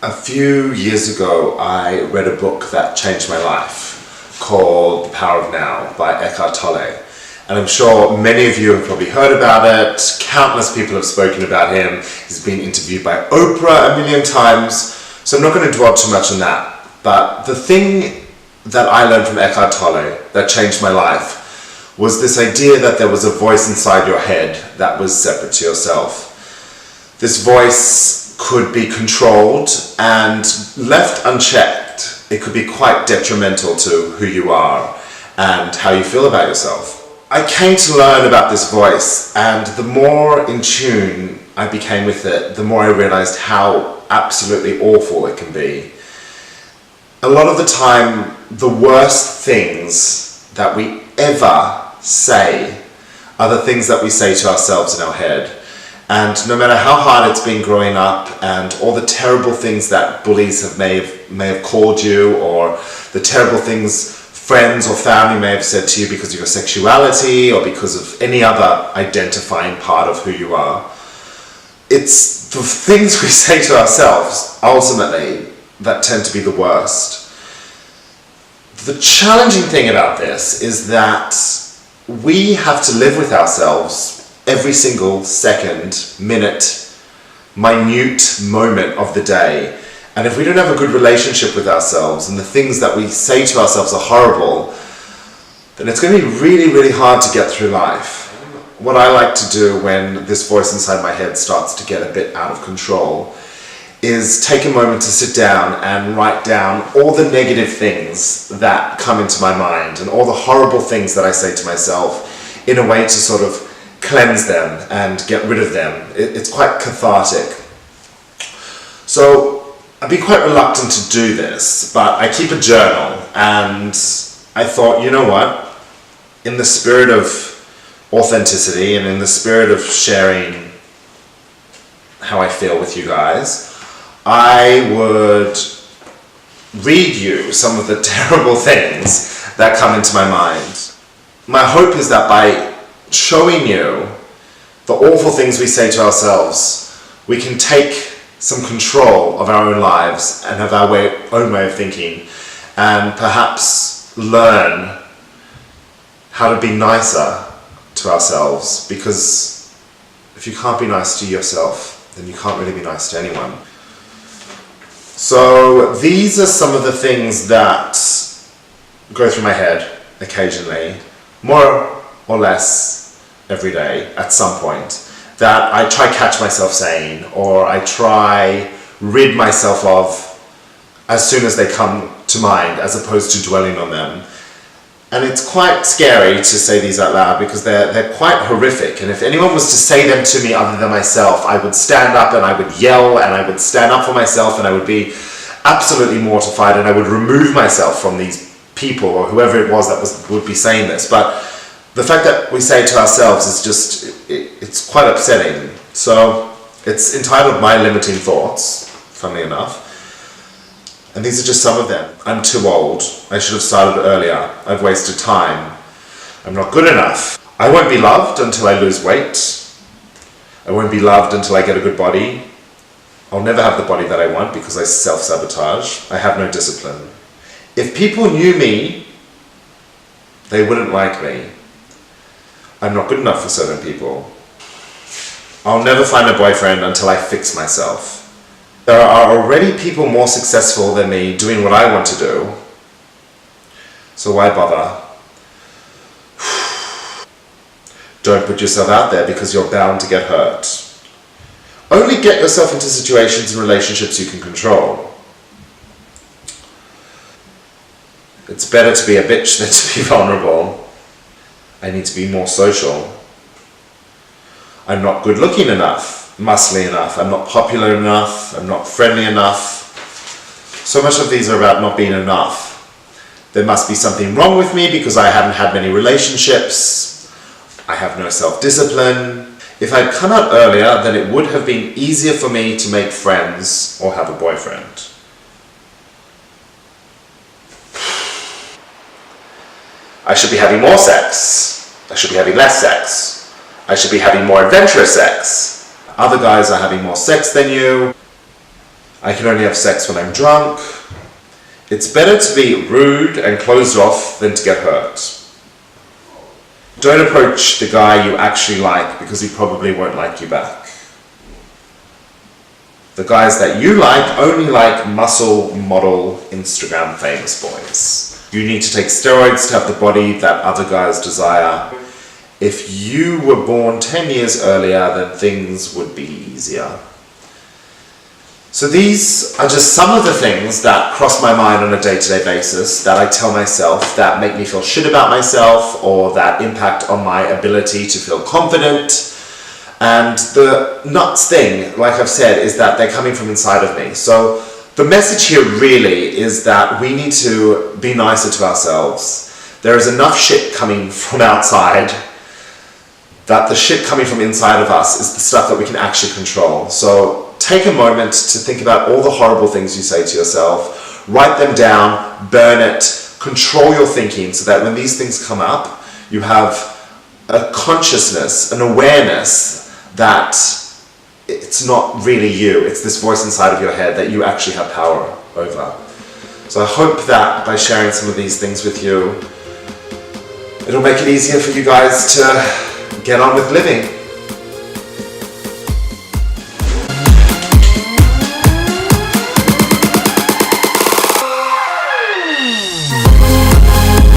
A few years ago, I read a book that changed my life called The Power of Now by Eckhart Tolle. And I'm sure many of you have probably heard about it. Countless people have spoken about him. He's been interviewed by Oprah a million times. So I'm not going to dwell too much on that. But the thing that I learned from Eckhart Tolle that changed my life was this idea that there was a voice inside your head that was separate to yourself. This voice could be controlled, and left unchecked, it could be quite detrimental to who you are and how you feel about yourself. I came to learn about this voice, and the more in tune I became with it, the more I realized how absolutely awful it can be. A lot of the time, the worst things that we ever say are the things that we say to ourselves in our head. And no matter how hard it's been growing up, and all the terrible things that bullies may have called you, or the terrible things friends or family may have said to you because of your sexuality or because of any other identifying part of who you are, it's the things we say to ourselves, ultimately, that tend to be the worst. The challenging thing about this is that we have to live with ourselves every single second, minute, minute moment of the day. And if we don't have a good relationship with ourselves and the things that we say to ourselves are horrible, then it's going to be really, really hard to get through life. What I like to do when this voice inside my head starts to get a bit out of control is take a moment to sit down and write down all the negative things that come into my mind and all the horrible things that I say to myself in a way to sort of cleanse them and get rid of them. It's quite cathartic. So I've been quite reluctant to do this, but I keep a journal, and I thought, you know what? In the spirit of authenticity and in the spirit of sharing how I feel with you guys, I would read you some of the terrible things that come into my mind. My hope is that by showing you the awful things we say to ourselves, we can take some control of our own lives and have our own way of thinking, and perhaps learn how to be nicer to ourselves, because if you can't be nice to yourself, then you can't really be nice to anyone. So these are some of the things that go through my head occasionally, more or less every day at some point, that I try catch myself saying, or I try rid myself of as soon as they come to mind, as opposed to dwelling on them. And it's quite scary to say these out loud because they're quite horrific, and if anyone was to say them to me other than myself, I would stand up and I would yell, and I would stand up for myself, and I would be absolutely mortified, and I would remove myself from these people or whoever it was that would be saying this. But the fact that we say it to ourselves is just, it's quite upsetting. So it's entitled My Limiting Thoughts, funnily enough. And these are just some of them. I'm too old. I should have started earlier. I've wasted time. I'm not good enough. I won't be loved until I lose weight. I won't be loved until I get a good body. I'll never have the body that I want because I self-sabotage. I have no discipline. If people knew me, they wouldn't like me. I'm not good enough for certain people. I'll never find a boyfriend until I fix myself. There are already people more successful than me doing what I want to do, so why bother? Don't put yourself out there because you're bound to get hurt. Only get yourself into situations and relationships you can control. It's better to be a bitch than to be vulnerable. I need to be more social. I'm not good looking enough, muscly enough, I'm not popular enough, I'm not friendly enough. So much of these are about not being enough. There must be something wrong with me because I haven't had many relationships. I have no self-discipline. If I'd come out earlier, then it would have been easier for me to make friends or have a boyfriend. I should be having more sex. I should be having less sex. I should be having more adventurous sex. Other guys are having more sex than you. I can only have sex when I'm drunk. It's better to be rude and closed off than to get hurt. Don't approach the guy you actually like because he probably won't like you back. The guys that you like only like muscle, model, Instagram famous boys. You need to take steroids to have the body that other guys desire. If you were born 10 years earlier, then things would be easier. So these are just some of the things that cross my mind on a day-to-day basis that I tell myself that make me feel shit about myself or that impact on my ability to feel confident. And the nuts thing, like I've said, is that they're coming from inside of me. So the message here really is that we need to be nicer to ourselves. There is enough shit coming from outside that the shit coming from inside of us is the stuff that we can actually control. So take a moment to think about all the horrible things you say to yourself, write them down, burn it, control your thinking so that when these things come up, you have a consciousness, an awareness that it's not really you, it's this voice inside of your head that you actually have power over. So I hope that by sharing some of these things with you, it'll make it easier for you guys to get on with living.